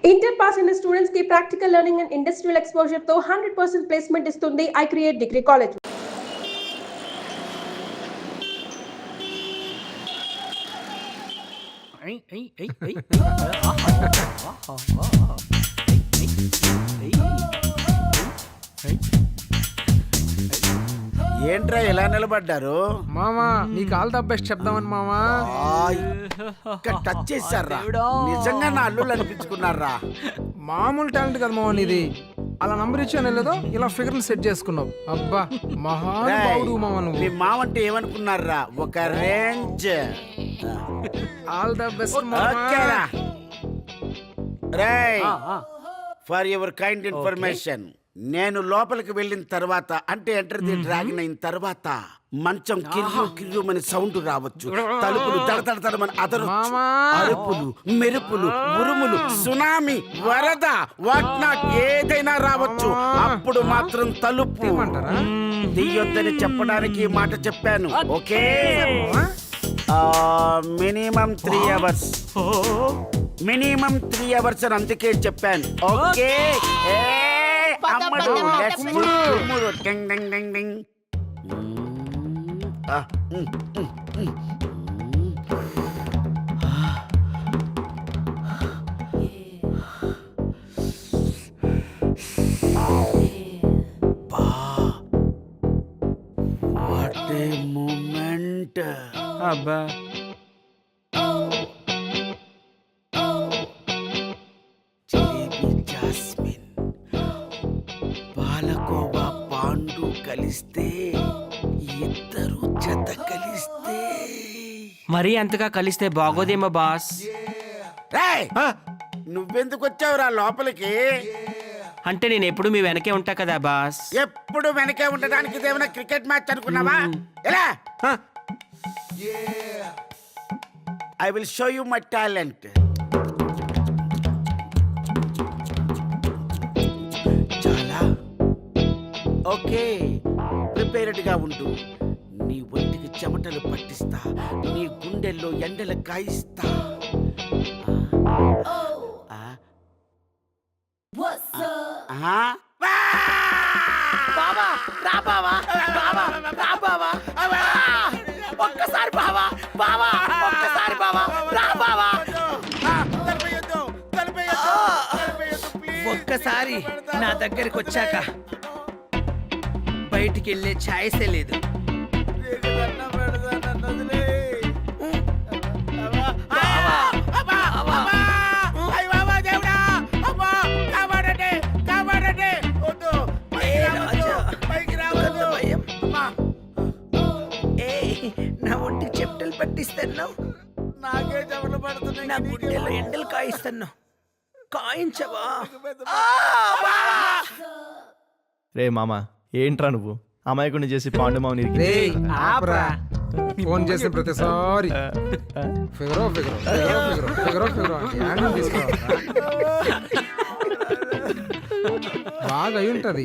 Inter pass అయిన students కి practical learning and industrial exposure తో 100% ప్లేస్మెంట్ ఇస్తుంది ఐ క్రియేట్ డిగ్రీ కాలేజ్. ఏంట్రా ఇలా నిలబడ్డారు? మామా నీకు ఆల్ ద బెస్ట్ చెప్దామని మామా. ఇక్కడ టచ్ చేశారా? నిజంగా నా అల్లుళ్ళు అనిపించుకున్నారా? మామూలు టాలెంట్ కదా మామా నీది. అలా నంబర్ ఇచ్చాను లేదో ఇలా ఫిగర్ సెట్ చేసుకున్నావు. అబ్బా మహానుభావుడు మామా నువ్వు. మీ మామంటే ఏమనుకున్నారా? ఒక రేంజ్. ఆల్ ద బెస్ట్ ఓకేరా రేయ్, ఫర్ యువర్ కైండ్ ఇన్ఫర్మేషన్, నేను లోపలికి వెళ్ళిన తర్వాత అంటే ఎంటర్ ది డ్రాగన్ అయిన తర్వాత మంచం కిర్రు కిర్రుమని సౌండ్ రావచ్చు, తలుపులు దడదడమని అదరొచ్చు, అరుపులు మెరుపులు ఉరుములు సునామీ వరద వాట్ నాట్ ఏదైనా రావచ్చు. అప్పుడు మాత్రం తలుపు తీయొద్దని చెప్పడానికి ఈ మాట చెప్పాను. Okay, minimum 3 hours, minimum 3 hours అని అందుకే చెప్పాను. ఓకే అమ్మడు, let's move. Ding ding ding ding. What a moment. అబ్బా జిలేబీ జాస్మిన్ పాలకోవా పాండు కలిస్తే ఇద్దరు జత కలిస్తే మరీ అంతగా కలిస్తే బాగోదేమో బాస్. రేయ్, నువ్వెందుకు వచ్చావురా లోపలికి? అంటే నేను ఎప్పుడు మీ వెనకే ఉంటా కదా బాస్. ఎప్పుడు వెనకే ఉండడానికి ఇదేమైనా క్రికెట్ మ్యాచ్ అనుకున్నావా? ఎలా? I will show you my talent. చాలా ఓకే, ప్రిపేర్డ్ గా ఉండు. నీ ఒంటికి చెమటలు పట్టిస్తా, నీ గుండెల్లో ఎండలు కాయిస్తా. ఒక్కసారి బావా, బావా, ఒక్కసారి బావా, రా బావా. ఒక్కసారి నా దగ్గరికి వచ్చాక బయటికి వెళ్ళే ఛాయిసే లేదు. నా ఒంటికి చెమటలు పట్టిస్తున్నావు, నాకే చెమటలు పడుతున్నాయి, నా గుండెలో ఎండలు కాయిస్తున్నావు. కాయించవా? రే మామ, ఏంట్రా నువ్వు అమాయకుడిని చేసి పాండు మామని ఫోన్ చేసిన ప్రతిసారి ఫిగరో ఫిగరో ఫిగరో ఫిగరో ఫిగరో యాంగిల్ తీసుకోవాలి. బాగా అయి ఉంటది.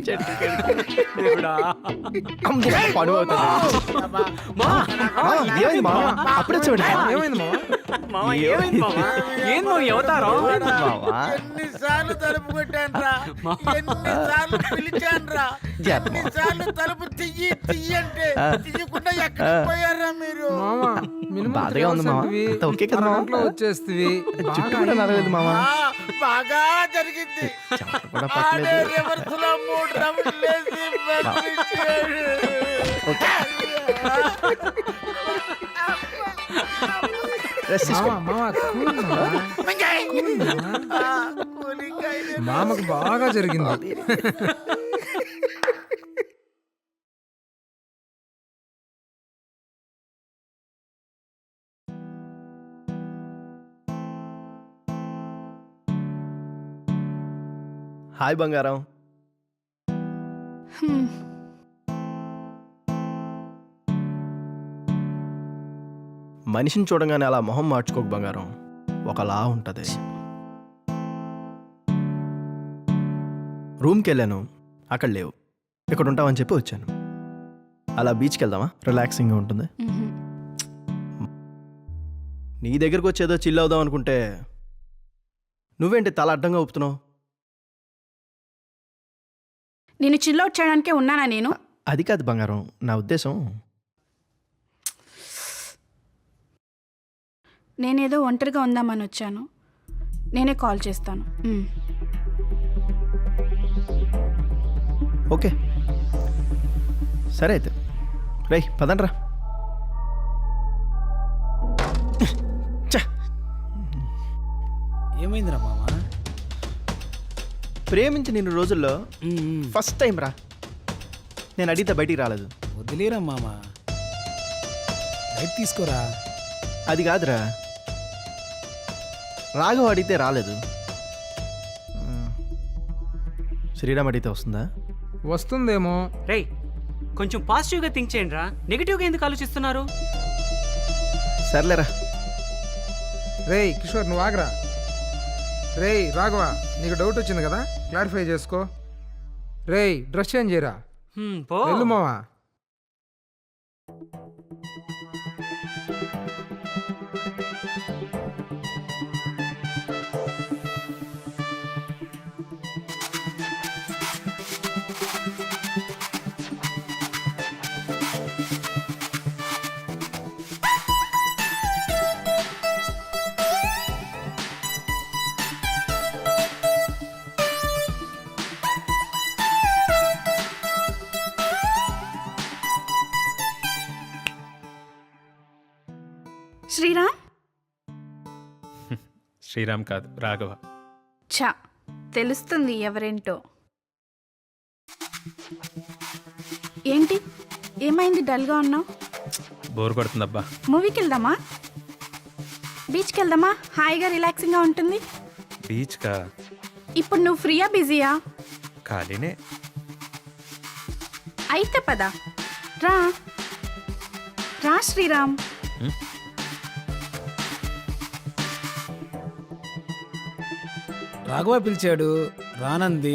అప్పుడే ఏమైంది మామ? ఎన్నిసార్లు తలుపు కొట్టాన్రా, ఎన్నిసార్లు పిలిచాన్రా, ఎన్నిసార్లు తలుపు తీయి తీయి అంటే తీయకుండా ఎక్కడ పోయారా మీరు? మామ మినిమం బాధగా ఉంది మామ. అంతా ఓకే కదా మామ? ఇంట్లో వచ్చేస్తుంది. చుట్టూ కూడా నడవలేదు మామ. బాగా జరిగింది. రివర్స్ లో 3 రౌండ్లు వేసి పంపించాడు. మామకు బాగా జరిగింది. హాయ్ బంగారం. మనిషిని చూడగానే అలా మొహం మార్చుకోకు బంగారం, ఒకలా ఉంటుంది. రూమ్కి వెళ్ళాను, అక్కడ లేవు. ఇక్కడ ఉంటామని చెప్పి వచ్చాను. అలా బీచ్కి వెళ్దామా? రిలాక్సింగ్గా ఉంటుంది. నీ దగ్గరకు వచ్చేదో చిల్ అవుదాం అనుకుంటే నువ్వేంటి తల అడ్డంగా ఊపుతున్నావు? నేను చిల్అవుట్ చేయడానికే ఉన్నానా నేను? అది కాదు బంగారం, నా ఉద్దేశం. నేనేదో ఒంటరిగా ఉందామని వచ్చాను. నేనే కాల్ చేస్తాను. ఓకే సరే అయితే. రేయ్ పదండ్రా. ఏమైందిరా మామ? ప్రేమించి నిన్ను రోజుల్లో ఫస్ట్ టైం రా నేను అడిగితే బయటికి రాలేదు. వదిలేరా మామ, లైట్ తీసుకోరా. అది కాదురా, రాఘవ అడిగితే రాలేదు, శ్రీరామ్ అడిగితే వస్తుందా? వస్తుందేమో. రేయ్ కొంచెం పాజిటివ్గా థింక్ చేయండి రా, నెగిటివ్గా ఎందుకు ఆలోచిస్తున్నారు? సర్లేరా. రేయ్ కిషోర్ నువ్వు ఆగరా. రేయ్ రాఘవ, నీకు డౌట్ వచ్చింది కదా, క్లారిఫై చేసుకో. రేయ్ డ్రెస్ చేంజ్ చేయరా. పో. వెళ్ళు మావా. శ్రీరామ్. శ్రీరామ్ కాదు, రాఘవ. ఛా, తెలుస్తుంది ఎవరేంటో. ఏంటి ఏమైంది, డల్గా ఉన్నావు? బోర్ కొడుతుందబ్బా. మూవీకి వెళ్దామా? బీచ్కి వెళ్దామా? హాయిగా రిలాక్సింగ్గా ఉంటుంది. బీచ్కా? ఇప్పుడు నువ్వు ఫ్రీయా బిజీయా? ఖాళీనే. అయితే పద, రా రా శ్రీరామ్. రాఘవ పిలిచాడు, రానంది.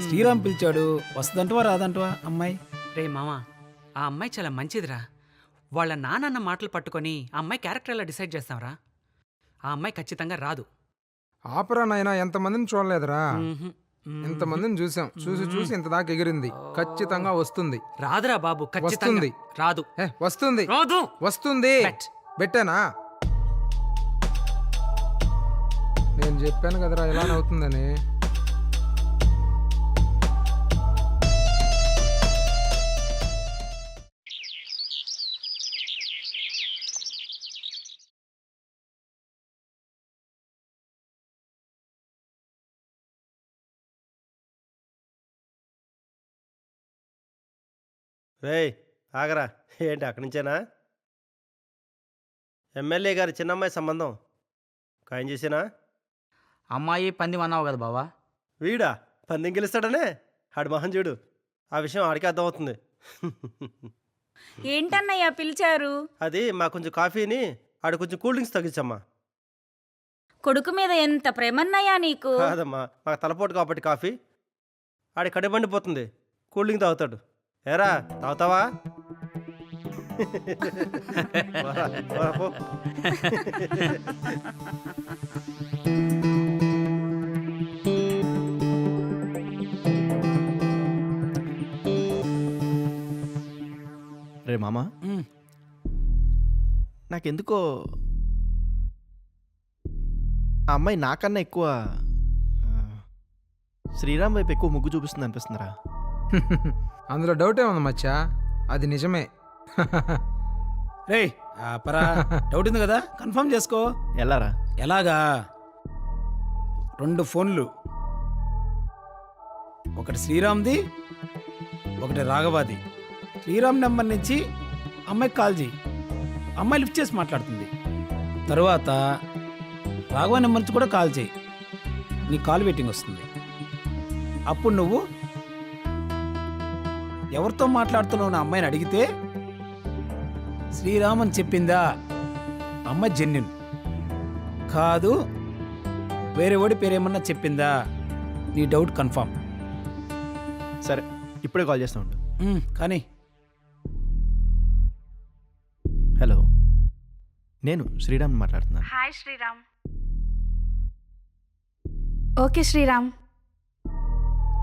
శ్రీరామ్ పిలిచాడు, వస్తుందంటవా రాదంటవా అమ్మాయి? రే మామా, ఆ అమ్మాయి చాలా మంచిదిరా. వాళ్ళ నాన్న మాటలు పట్టుకొని ఆ అమ్మాయి క్యారెక్టర్ ఎలా డిసైడ్ చేస్తాంరా? ఆ అమ్మాయి ఖచ్చితంగా రాదు. ఆపరా నాయనా, ఎంతమందిని చూడలేదురా. ఇంతమందిని చూసాం, చూసి చూసి ఇంత దాకా ఎగిరింది. ఖచ్చితంగా వస్తుంది. రాదురా బాబు, ఖచ్చితంగా వస్తుంది. రాదు. వస్తుంది రాదు. వస్తుంది. Bet. బెట్టేనా? నేను చెప్పాను కదరా ఇలా అవుతుందని. రేయ్ ఆగరా. ఏంటి అక్కడి నుంచేనా? ఎమ్మెల్యే గారి చిన్నమ్మాయి సంబంధం ఖాయం చేసేనా? అమ్మాయి పంది అన్నావు కదా బావా? వీడా పందెం గెలుస్తాడనే? ఆడి మొహం చూడు, ఆ విషయం ఆడికి అర్థమవుతుంది. ఏంటన్నయ్యా పిలిచారు? అది మా కొంచెం కాఫీని ఆడు కొంచెం కూల్ డ్రింక్స్ తగ్గించమ్మా. కొడుకు మీద ఎంత ప్రేమన్నయ్యా నీకు? కాదమ్మా, మాకు తలపోటు కాబట్టి కాఫీ. ఆడి కడుబండిపోతుంది, కూల్ డ్రింక్ తాగుతాడు. ఏరా తాగుతావా? పోరా, పోరా, పో. రే మామా, నాకెందుకో ఆ అమ్మాయి నాకన్నా ఎక్కువ శ్రీరామ్ వైపు ఎక్కువ మొగ్గు చూపిస్తుంది అనిపిస్తుందిరా. అందులో డౌటే ఉంది మచ్చా, అది నిజమే. రేయ్ ఆపరా, డౌట్ ఉంది కదా, కన్ఫర్మ్ చేసుకో. ఎలారా? ఎలాగా? 2 ఫోన్లు, ఒకటి శ్రీరామ్ది, ఒకటి రాఘవాది. శ్రీరామ్ నెంబర్ నుంచి అమ్మాయికి కాల్ చేయి, అమ్మాయి లిఫ్ట్ చేసి మాట్లాడుతుంది. తరువాత రాఘవ నెంబర్ నుంచి కూడా కాల్ చేయి, నీ కాల్ వెయిటింగ్ వస్తుంది. అప్పుడు నువ్వు ఎవరితో మాట్లాడుతున్నావు నా అమ్మాయిని అడిగితే శ్రీరామ్ అని చెప్పిందా, అమ్మాయి జెన్యున్ కాదు, వేరే వాడి పేరేమన్నా చెప్పిందా, నీ డౌట్ కన్ఫర్మ్. సరే ఇప్పుడే కాల్ చేస్తా ఉండు. కానీ హలో, నేను శ్రీరామ్ మాట్లాడుతున్నాను. హాయ్ శ్రీరామ్. ఓకే శ్రీరామ్,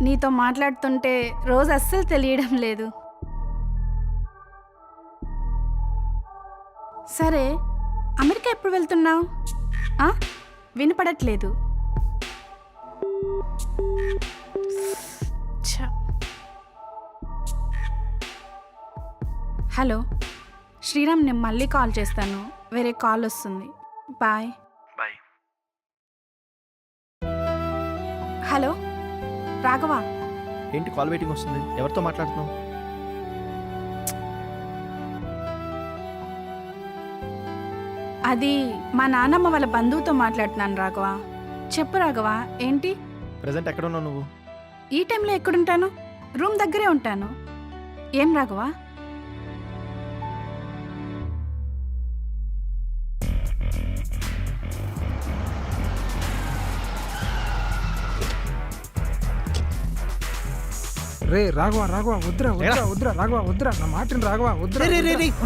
నీతో మాట్లాడుతుంటే రోజు అస్సలు తెలియడం లేదు. సరే, అమెరికా ఎప్పుడు వెళ్తున్నావు? వినపడట్లేదు. ఛ. హలో శ్రీరామ్, నేను మళ్ళీ కాల్ చేస్తాను, వేరే కాల్ వస్తుంది. బాయ్. బాయ్. హలో రాఘవ, ఏంటి కాల్ వెయిటింగ్ వస్తుంది? ఎవరితో మాట్లాడుతున్నావు? అది మా నాన్నమ్మ వాళ్ళ బంధువుతో మాట్లాడుతున్నాను రాఘవ. చెప్పు రాఘవ, ఏంటి? ప్రజెంట్ ఎక్కడ ఉన్నావు నువ్వు? ఈ టైంలో ఎక్కడుంటాను? రూమ్ దగ్గరే ఉంటాను. ఏం రాఘవ? రే రాఘవ రాఘవ వద్దురా వద్దురా వద్దురా రాఘవ వద్దురా, నా మాటని రాఘవ వద్దురా.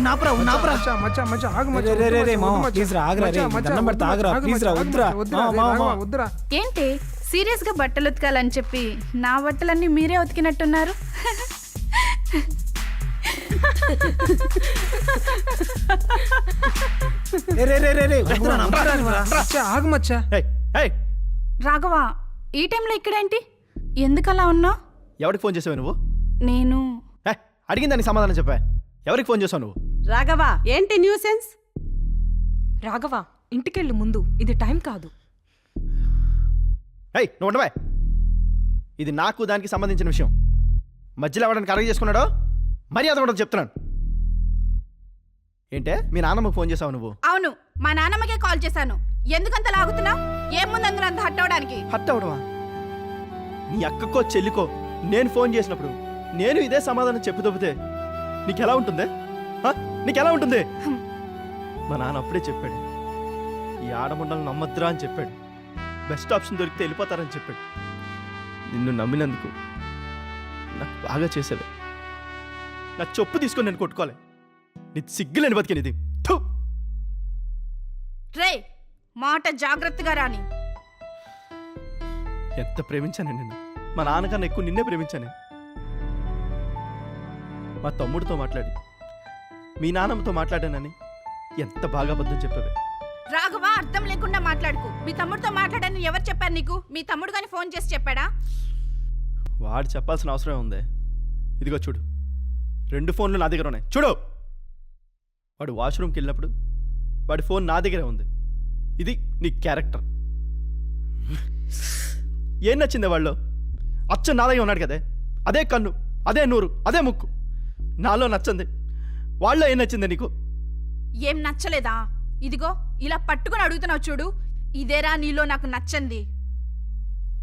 నాపరా మచ్చా మచ్చా మచ్చా ఆగు మచ్చా, రే, రే, రే, రే, వద్దు మామ, మచ్చా, ప్లీజ్ రా, ఆగురా, రే, మచ్చా, దండం పెడతా, వద్దు, ఆగురా, ఆగు ప్లీజ్ రా, మచ్చా, వద్దురా, వద్దురా, ఆ, రే, మామ. రాఘవ, వద్దురా. ఏంటి సీరియస్గా బట్టలు ఉతకాలని చెప్పి నా బట్టలన్నీ మీరే ఉతికినట్టున్నారు? మచ్చా, ఆగు మచ్చా. ఏయ్, ఏయ్, రాఘవ, ఈ టైంలో ఇక్కడేంటి? ఎందుకలా ఉన్నావు? ఎవరికి ఫోన్ చేసావు నువ్వు? నేను ఏయ్, అడిగిన దానికి సమాధానం చెప్పా. ఎవరికి ఫోన్ చేసావు నువ్వు? రాఘవ, ఏంటి న్యూసెన్స్? రాఘవ, ఇంటికెళ్ళు ముందు, ఇది టైం కాదు. ఏయ్, నువ్వు ఉండవా? ఇది నాకు దానికి సంబంధించిన విషయం. మధ్యలో ఎవడానికి అరగ చేసుకున్నాడో మర్యాద కూడా చెప్తున్నాను. ఏంటే మీ నాన్నమ్మకు ఫోన్ చేసావు నువ్వు? అవును, మా నాన్నమ్మకే కాల్ చేశాను. ఎందుకంత లాగుతున్నావు? ఏముంది అందులో అంత హట్ అవడానికి? హట్ అవడమా? నీ అక్కకో చెల్లికో నేను ఫోన్ చేసినప్పుడు నేను ఇదే సమాధానం చెప్పు దొబ్బితే నీకెలా ఉంటుంది? నీకెలా ఉంటుంది? మా నాన్న అప్పుడే చెప్పాడు, ఈ ఆడముండలు నమ్మద్దురా అని చెప్పాడు. బెస్ట్ ఆప్షన్ దొరికితే వెళ్ళిపోతారని చెప్పాడు. నిన్ను నమ్మినందుకు నాకు బాగా చేసావే. నా చెప్పు తీసుకొని నేను కొట్టుకోవాలి. నీ సిగ్గులేని బతికినది. రే, మాట జాగ్రత్తగా రాని. ఎంత ప్రేమించాను నిన్ను. మా నాన్నకన్నా ఎక్కువ నిన్నే ప్రేమించాను. మా తమ్ముడితో మాట్లాడి మీ నాన్నమ్మతో మాట్లాడానని ఎంత బాగా అబద్ధం చెప్పావే. రాఘవ, అర్థం లేకుండా మాట్లాడుకు. మీ తమ్ముడితో మాట్లాడని ఎవరు చెప్పారు నీకు? మీ తమ్ముడు కానీ ఫోన్ చేసి చెప్పాడా? వాడు చెప్పాల్సిన అవసరం ఉంది. ఇదిగో చూడు, 2 ఫోన్లు నా దగ్గర ఉన్నాయి. చూడు, వాడు వాష్రూమ్కి వెళ్ళినప్పుడు వాడి ఫోన్ నా దగ్గరే ఉంది. ఇది నీ క్యారెక్టర్. ఏం నచ్చిందే వాళ్ళు? అచ్చం నా దగ్గర ఉన్నాడు కదే, అదే కన్ను, అదే నూరు, అదే ముక్కు. నాలో నచ్చింది, వాళ్ళలో ఏం నచ్చిందే నీకు? ఏం నచ్చలేదా? ఇదిగో ఇలా పట్టుకుని అడుగుతున్నావు చూడు, ఇదేరా నీలో నాకు నచ్చంది.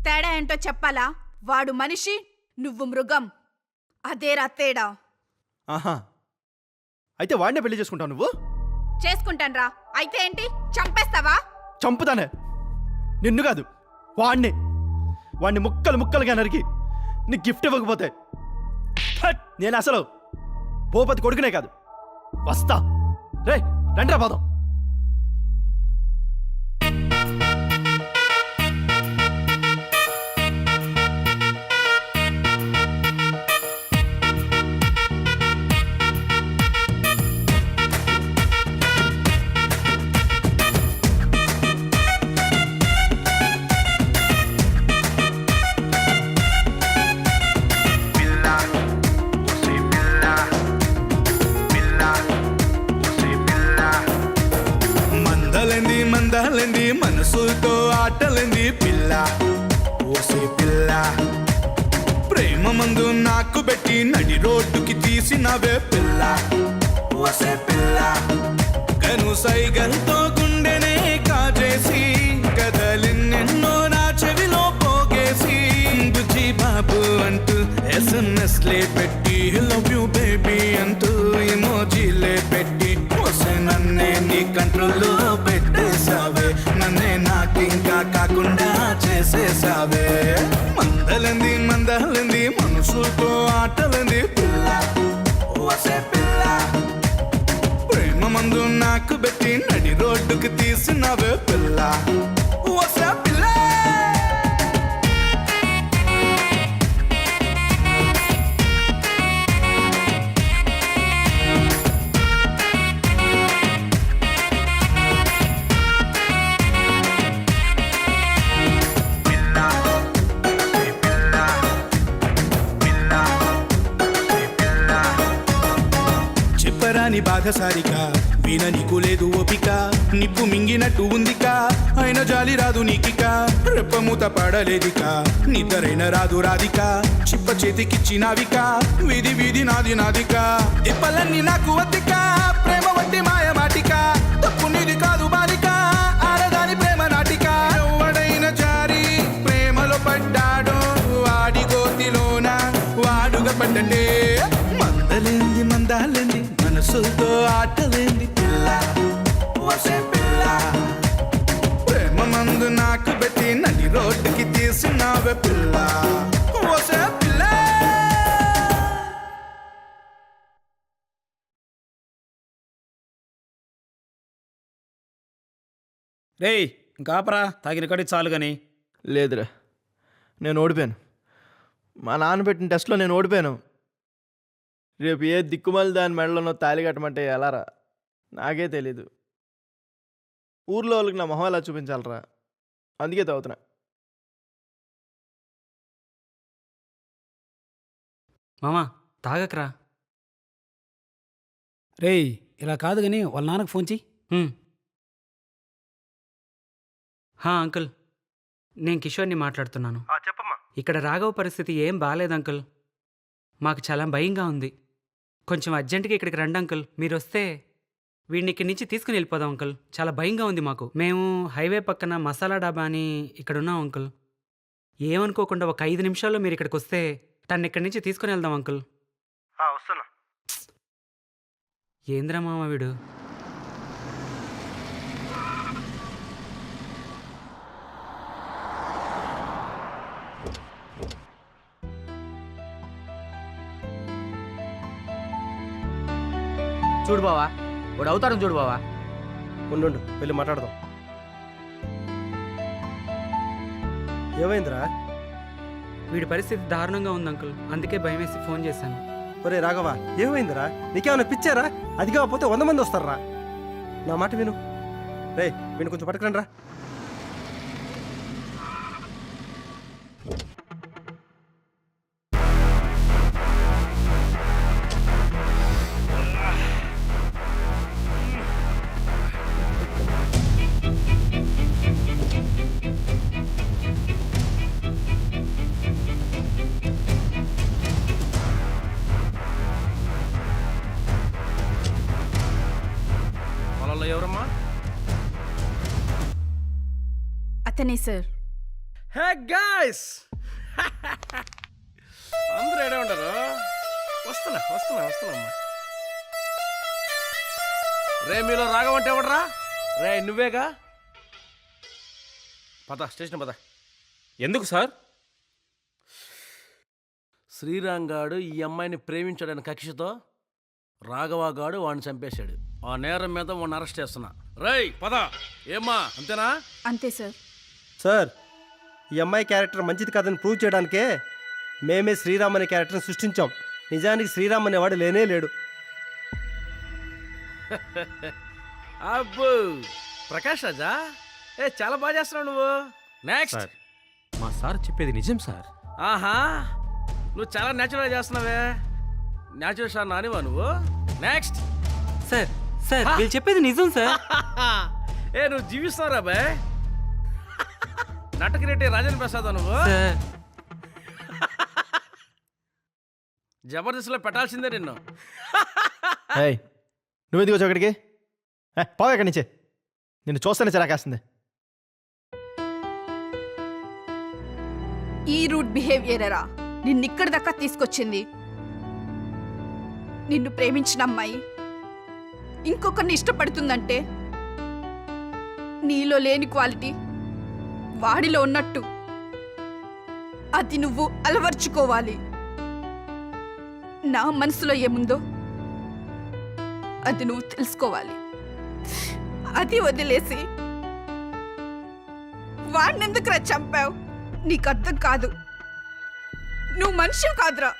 తేడా ఏంటో చెప్పాలా? వాడు మనిషి, నువ్వు మృగం. అదేరా తేడా. ఆహా, అయితే వాడినే పెళ్లి చేసుకుంటావు నువ్వు? చేసుకుంటాన్రా. అయితే ఏంటి, చంపేస్తావా? చంపుతానే, నిన్ను కాదు వాడిని ముక్కలు ముక్కలుగా నరికి నీకు గిఫ్ట్ ఇవ్వకపోతే నేను అసలు భూపతి కొడుకునే కాదు. వస్తా. రే రండ్రా పోదాం. మందాలంది మనసుతో ఆటలంది పిల్ల, ఓసే పిల్ల. ప్రేమ మందు నాకు పెట్టి నడి రోడ్డుకి తీసినవే పిల్ల, ఓసే పిల్ల. కను సైగంతో గుండెనే కాజేసి కదలిన్నెన్నో నా చెవిలో పోగేసి బుజ్జి బాబు అంటూ SMS లే పెట్టి లవ్ యూ బేబీ అంటూ ఇమోజీలే పెట్టి నన్నే నీ కంట్రోల్లో పెట్టేశావే. నన్నే నాకింకా కాకుండా చేసేసావే. మందలంది మనసుతో ఆటలంది పిల్ల, ఓసే పిల్ల. ప్రేమ మందు నాకు పెట్టి నడి రోడ్డుకి తీసినవే పిల్ల, ఓసే పిల్ల. దాని బాధ సారిక విన నీకు లేదు ఓపిక నిప్పు మింగినట్టు ఉందిక అయిన జాలి రాదు నీకిక రెప్పమూత పడలేదిక నిద్రైన రాదు రాధిక చిప్ప చేతికిచ్చినావిక వీధి వీధి నాది నాదిక తిప్పలన్నీ నాకు వద్దిక ప్రేమ వట్టి మాయ మాటిక తప్పు నీది కాదు బాలిక ఆడదాని ప్రేమ నాటిక ఎవడైన జారి ప్రేమలో పడ్డాడో వాడి గోతిలోన వాడుగా పడ్డండే మందలేంది మందాలేంది మనసుతో ఆటలేంది పిల్ల వసే పిల్ల ప్రేమ మందు నాకు పెట్టి నడి రోడ్డుకి తీసినావే పిల్ల వసే పిల్ల. రేయ్ ఇంకాపరా తాగిన కడి చాలు కానీ. లేదురా, నేను ఓడిపోయాను. మా నాన్న పెట్టిన టెస్ట్లో నేను ఓడిపోయాను. రేపు ఏ దిక్కుమాలి దాని మెడలోనో తాళి కట్టమంటే ఎలారా నాకే తెలీదు. ఊర్లో వాళ్ళకి నా మొహం ఎలా చూపించాలరా, అందుకే తాగుతున్నా. మామా తాగకరా. రేయ్ ఇలా కాదు కానీ వాళ్ళ నాన్నకు ఫోన్ చెయ్యి. అంకుల్, నేను కిషోర్ని మాట్లాడుతున్నాను. చెప్పమ్మా. ఇక్కడ రాఘవ పరిస్థితి ఏం బాగాలేదు అంకుల్. మాకు చాలా భయంగా ఉంది. కొంచెం అర్జెంటుగా ఇక్కడికి రండి అంకుల్. మీరు వస్తే వీడిని ఇక్కడి నుంచి తీసుకుని వెళ్ళిపోదాం అంకుల్. చాలా భయంగా ఉంది మాకు. మేము హైవే పక్కన మసాలా డాబా అని ఇక్కడ ఉన్నాం అంకుల్. ఏమనుకోకుండా ఒక 5 నిమిషాల్లో మీరు ఇక్కడికి వస్తే తను ఇక్కడి నుంచి తీసుకుని వెళ్దాం అంకుల్. వస్తున్నా. ఏంద్రా మామ వీడు. చూడు బావా, వాడు అవుతాడు చూడు బావా. ఉండు వెళ్ళి మాట్లాడదాం. ఏమైందిరా? వీడి పరిస్థితి దారుణంగా ఉంది అంకుల్. అందుకే భయం వేసి ఫోన్ చేశాను. ఒరే రాఘవ, ఏమైందిరా? నీకేమైనా పిచ్చారా? అది కాకపోతే 100 మంది వస్తారా? నా మాట విను. రే వీడిని కొంచెం పట్టుకురండి రా. ఎవరమ్మా? అతనే సార్. హే గాయ్స్, అందరూ ఏడే ఉంటారు. వస్తున్నా. రే మీలో రాఘవ అంటే ఎవడరా? రే నువ్వేగా? పద స్టేషన్ పద. ఎందుకు సార్? శ్రీరామ్ గాడు ఈ అమ్మాయిని ప్రేమించాడని కక్షతో రాఘవ గాడు వాడిని చంపేశాడు. ఆ నేరం మీద వాడిని అరెస్ట్ చేస్తున్నా. రేయ్ పద. ఏమ్మా అంతేనా? అంతే సార్. సార్, ఈ అమ్మాయి క్యారెక్టర్ మంచిది కాదని ప్రూవ్ చేయడానికే మేమే శ్రీరామ్ అనే క్యారెక్టర్ని సృష్టించాం. నిజానికి శ్రీరామ్ అనేవాడు లేనే లేడు. అబ్బో ప్రకాష్ రాజా, చాలా బాగా చేస్తున్నావు నువ్వు. నెక్స్ట్. మా సార్ చెప్పేది నిజం సార్. ఆహా, నువ్వు చాలా న్యాచురల్గా చేస్తున్నావే. న్యాచురల్ షా నానివా నువ్వు? నెక్స్ట్. సార్ వీళ్ళు చెప్పేది నిజం సార్. నువ్వు జీవిస్తావురా బాయ్. నటకిరెడ్డి రాజేంద్ర ప్రసాద్ నువ్వు. జబర్దస్త్లో పెట్టాల్సిందే నిన్ను. నువ్వు ఎందుకు వచ్చావు అక్కడికి? పోవే అక్కడి నుంచే. నిన్ను చూస్తేనే చిరాకేస్తుంది. ఈ రూట్ బిహేవియరా నిన్నిక్కడి దాకా తీసుకొచ్చింది. నిన్ను ప్రేమించిన అమ్మాయి ఇంకొకరిని ఇష్టపడుతుందంటే నీలో లేని క్వాలిటీ వాడిలో ఉన్నట్టు అది నువ్వు అలవర్చుకోవాలి. నా మనసులో ఏముందో అది నువ్వు తెలుసుకోవాలి. అది వదిలేసి వాడినెందుకురా చంపావు? నీకు అర్థం కాదు. నువ్వు మనిషి కాదురా,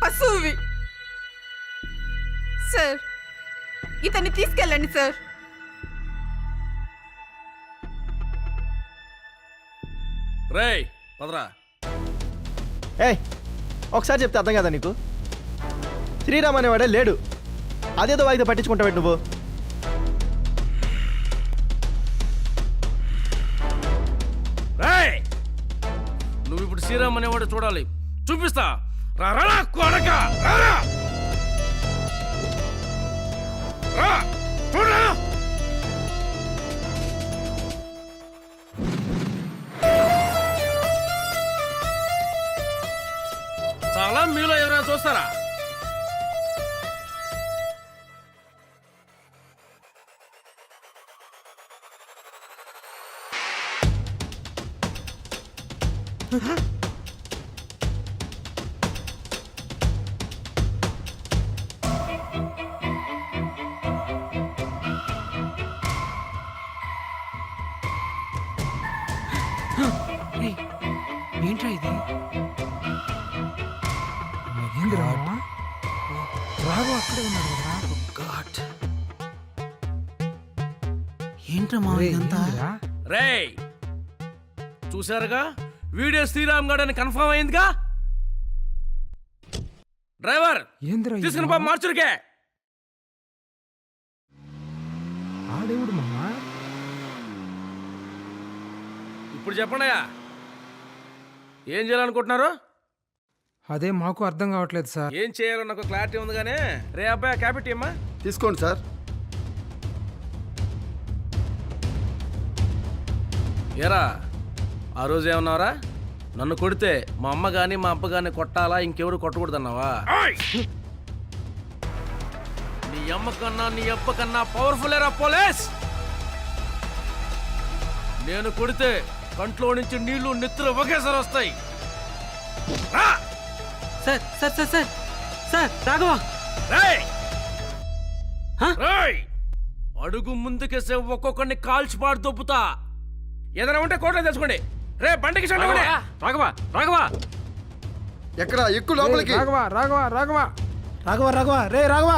పశువువి. సార్, ఇతన్ని తీసుకెళ్ళండి సార్. రేయ్ పదరా. ఒకసారి చెప్తే అర్థం కదా నీకు? శ్రీరామ్ అనేవాడే లేడు. అదేదో వాయిదా పట్టించుకుంటావు నువ్వు. నువ్వు ఇప్పుడు శ్రీరామ్ అనేవాడు చూడాలి, చూపిస్తా. రా కొడక, రా చూడరా. చాలా మీలో ఎవరైనా చూస్తారా? ఏయ్, ఏంట్రా ఇది? ఏందిరా మామ? రాఘవ అక్కడే ఉన్నాడు కదరా. ఏంట్రా మా రేయ్, ఇదంతా? ఏందిరా? రేయ్ చూసారుగా, వీడియో శ్రీరామ్ గడ్ అని కన్ఫర్మ్ అయిందిగా. డ్రైవర్ ఏందిరా ఇది తీసుకుని మామ? పాప మార్చురికే. ఆడేవుడు మామ? ఇప్పుడు చెప్పండియా, ఏం చేయాలనుకుంటున్నారు? అదే మాకు అర్థం కావట్లేదు సార్. ఏం చేయాలో నాకు క్లారిటీ ఉంది కానీ, రే అబ్బాయి క్యాపిటీ అమ్మా తీసుకోండి సార్. ఏరా ఆ రోజు ఏమన్నావరా? నన్ను కొడితే మా అమ్మ గాని మా అబ్బ గాని కొట్టాలా, ఇంకెవరు కొట్టకూడదన్నావా? నీ అమ్మ కన్నా నీ అబ్బ కన్నా పవర్ఫుల్ ఏరా పోలీస్. నేను కొడితే కంట్లో నుంచి నీళ్లు నెత్తులు ఒకేసారి వస్తాయి. రా! Sir sir sir sir sir Raghava, రేయ్! హ? రేయ్! అడుగు ముందుకేసే ఒక్కొక్కడిని కాల్చిపాడు దొబ్బుతా. ఏదైనా ఉంటే కోట్లో తెలుసుకోండి. రే బండికి చూడండి. రాఘవ రాఘవ, ఎక్కడ ఎక్కువ రేయ్, రాఘవ రాఘవ రాఘవ రాఘవ రాఘవ రే రాఘవ